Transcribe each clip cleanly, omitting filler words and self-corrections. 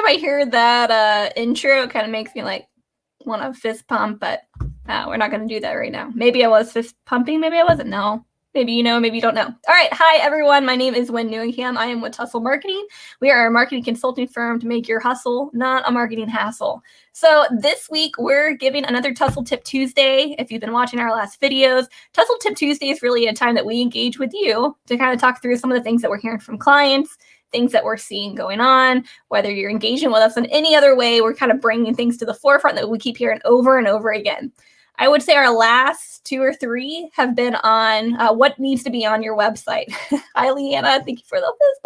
I hear that intro, it kind of makes me like want to fist pump, but we're not going to do that right now. Maybe I was fist pumping, maybe I wasn't. No. Maybe you know, maybe you don't know. All right. Hi, everyone. My name is Wen Newingham. I am with Hustle Marketing. We are a marketing consulting firm to make your hustle not a marketing hassle. So this week, we're giving another Tussle Tip Tuesday. If you've been watching our last videos, Tussle Tip Tuesday is really a time that we engage with you to kind of talk through some of the things that we're hearing from clients, things that we're seeing going on, whether you're engaging with us in any other way. We're kind of bringing things to the forefront that we keep hearing over and over again. I would say our last 2 or 3 have been on what needs to be on your website. Hi, Leanna. Thank you for the fist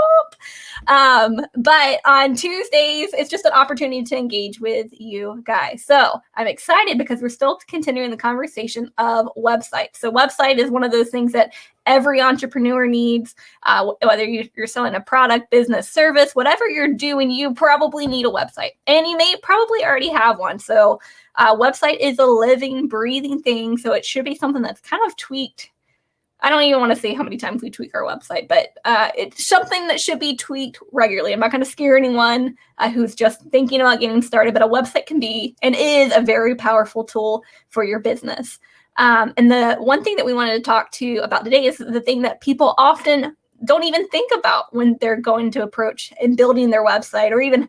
bump. But on Tuesdays, it's just an opportunity to engage with you guys. So I'm excited because we're still continuing the conversation of websites. So website is one of those things that every entrepreneur needs, whether you're selling a product, business, service, whatever you're doing, you probably need a website. And you may probably already have one. So website is a living, breathing thing. So it should be something that's kind of tweaked. I don't even want to say how many times we tweak our website, but it's something that should be tweaked regularly. I'm not going to scare anyone who's just thinking about getting started, but a website can be and is a very powerful tool for your business. And the one thing that we wanted to talk to you about today is the thing that people often don't even think about when they're going to approach and building their website or even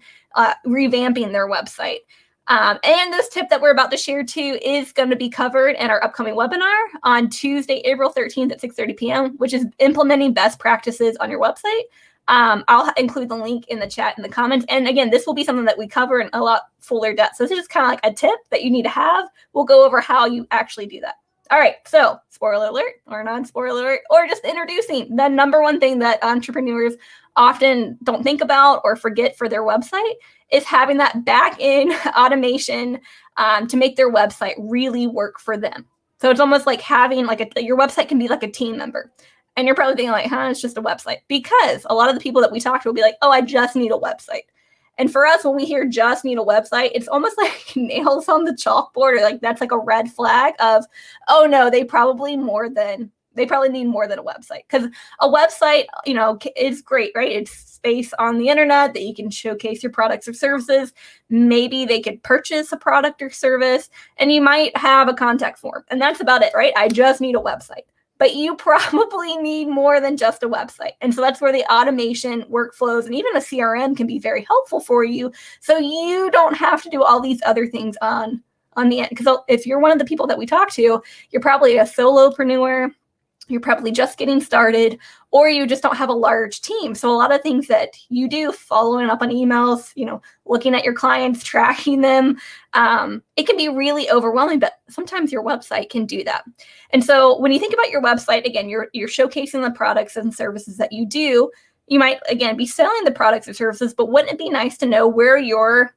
revamping their website. And this tip that we're about to share too is going to be covered in our upcoming webinar on Tuesday, April 13th at 6:30 p.m., which is implementing best practices on your website. I'll include the link in the chat in the comments. And again, this will be something that we cover in a lot fuller depth. So this is just kind of like a tip that you need to have. We'll go over how you actually do that. All right, so spoiler alert or non-spoiler alert, or just introducing the number one thing that entrepreneurs often don't think about or forget for their website is having that back-end automation to make their website really work for them. So it's almost like having your website can be like a team member. And you're probably thinking like, it's just a website. Because a lot of the people that we talk to will be like, oh, I just need a website. And for us, when we hear just need a website, it's almost like nails on the chalkboard, or like that's like a red flag of, oh no, they probably need more than a website. Because a website, is great, right? It's space on the internet that you can showcase your products or services. Maybe they could purchase a product or service, and you might have a contact form. And that's about it, right? I just need a website. But you probably need more than just a website. And so that's where the automation workflows and even a CRM can be very helpful for you. So you don't have to do all these other things on the end. Because if you're one of the people that we talk to, you're probably a solopreneur, you're probably just getting started, or you just don't have a large team. So a lot of things that you do, following up on emails, looking at your clients, tracking them, it can be really overwhelming, but sometimes your website can do that. And so when you think about your website, again, you're showcasing the products and services that you do. You might, again, be selling the products or services, but wouldn't it be nice to know where your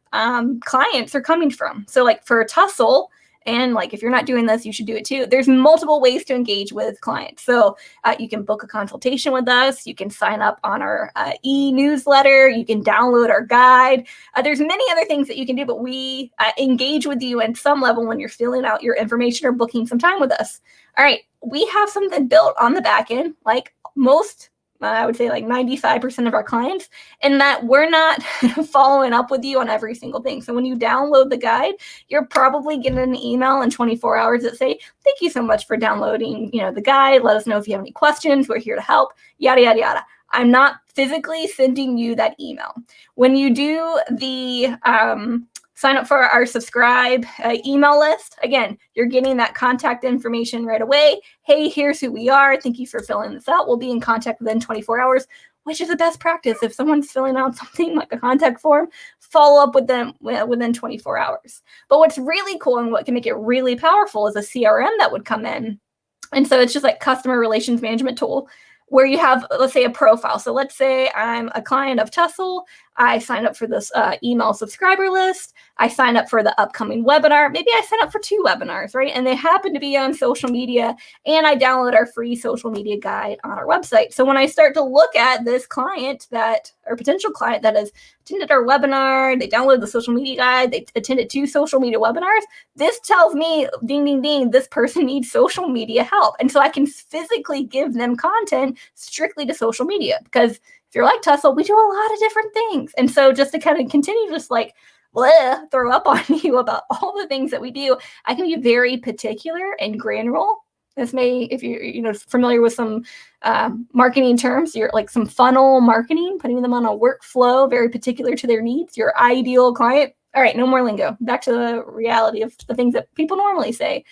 clients are coming from? So like for Tussle, and like, if you're not doing this, you should do it too. There's multiple ways to engage with clients. So you can book a consultation with us. You can sign up on our e-newsletter. You can download our guide. There's many other things that you can do, but we engage with you at some level when you're filling out your information or booking some time with us. All right, we have something built on the back end, like most, I would say like 95% of our clients, in that we're not following up with you on every single thing. So when you download the guide, you're probably getting an email in 24 hours that say, thank you so much for downloading, the guide. Let us know if you have any questions. We're here to help, yada, yada, yada. I'm not physically sending you that email. When you do the sign up for our subscribe email list, again, you're getting that contact information right away. Hey, here's who we are. Thank you for filling this out. We'll be in contact within 24 hours, which is the best practice. If someone's filling out something like a contact form, follow up with them within 24 hours. But what's really cool and what can make it really powerful is a CRM that would come in. And so it's just like customer relations management tool where you have, let's say, a profile. So let's say I'm a client of Tussle. I sign up for this email subscriber list. I sign up for the upcoming webinar. Maybe I sign up for 2 webinars, right? And they happen to be on social media, and I download our free social media guide on our website. So when I start to look at this client or potential client that has attended our webinar, they downloaded the social media guide, they attended 2 social media webinars, this tells me, ding, ding, ding, this person needs social media help. And so I can physically give them content strictly to social media, because if you're like Tussle, we do a lot of different things. And so just to kind of continue just like throw up on you about all the things that we do, I can be very particular and granular. This may, if you're familiar with some marketing terms, you're like some funnel marketing, putting them on a workflow very particular to their needs, your ideal client. All right, no more lingo. Back to the reality of the things that people normally say,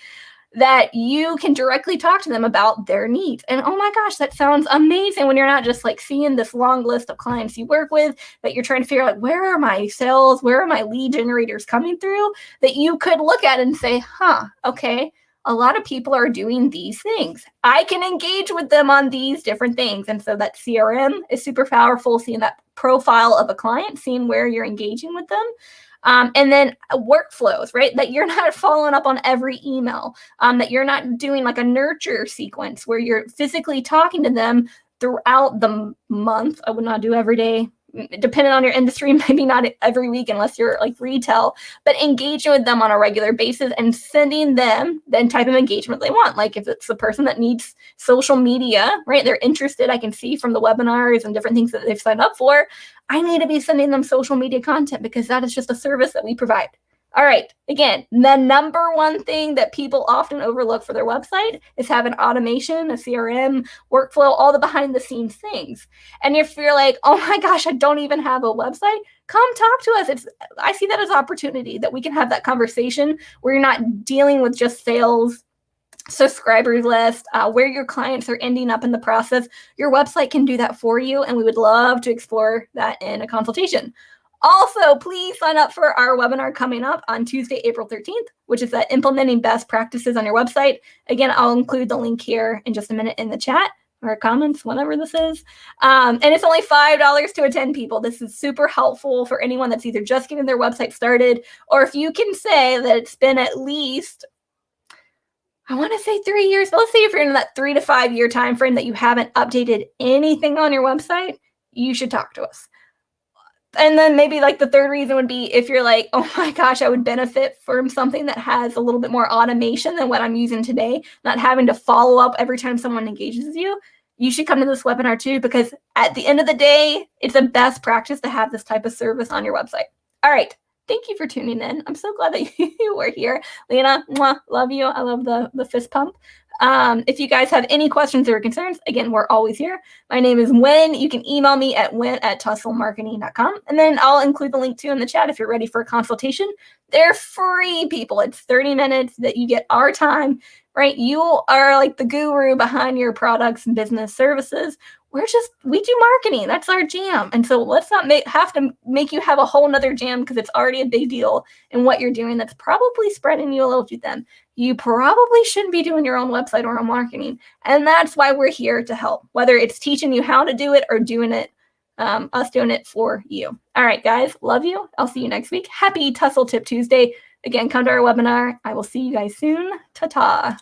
that you can directly talk to them about their needs. And oh my gosh, that sounds amazing when you're not just like seeing this long list of clients you work with, that you're trying to figure out where are my sales, where are my lead generators coming through, that you could look at and say, okay, a lot of people are doing these things. I can engage with them on these different things. And so that CRM is super powerful, seeing that profile of a client, seeing where you're engaging with them. And then workflows, right? That you're not following up on every email, that you're not doing like a nurture sequence where you're physically talking to them throughout the month. I would not do every day, depending on your industry, maybe not every week unless you're like retail, but engaging with them on a regular basis and sending them the type of engagement they want. Like if it's the person that needs social media, right? They're interested, I can see from the webinars and different things that they've signed up for, I need to be sending them social media content because that is just a service that we provide. All right. Again, the number one thing that people often overlook for their website is having automation, a CRM, workflow, all the behind the scenes things. And if you're like, oh my gosh, I don't even have a website, come talk to us. I see that as opportunity that we can have that conversation where you're not dealing with just sales, subscribers list, where your clients are ending up in the process. Your website can do that for you. And we would love to explore that in a consultation. Also, please sign up for our webinar coming up on Tuesday, April 13th, which is that implementing best practices on your website. Again, I'll include the link here in just a minute in the chat or comments, whatever this is. And it's only $5 to attend, people. This is super helpful for anyone that's either just getting their website started, or if you can say that it's been at least, I want to say 3 years, but let's say if you're in that 3 to 5 year time frame that you haven't updated anything on your website, you should talk to us. And then maybe like the third reason would be if you're like, oh my gosh, I would benefit from something that has a little bit more automation than what I'm using today, not having to follow up every time someone engages with you. You should come to this webinar too, because at the end of the day, it's a best practice to have this type of service on your website. All right. Thank you for tuning in. I'm so glad that you were here. Lena, mwah, love you. I love the fist pump. If you guys have any questions or concerns, again, we're always here. My name is Wen. You can email me at wen@tusslemarketing.com. And then I'll include the link too in the chat if you're ready for a consultation. They're free, people. It's 30 minutes that you get our time, right? You are like the guru behind your products and business services. We do marketing. That's our jam. And so let's not have to make you have a whole nother jam because it's already a big deal in what you're doing that's probably spreading you a little too thin. You probably shouldn't be doing your own website or own marketing. And that's why we're here to help, whether it's teaching you how to do it or doing it, us doing it for you. All right, guys, love you. I'll see you next week. Happy Tussle Tip Tuesday. Again, come to our webinar. I will see you guys soon. Ta-ta.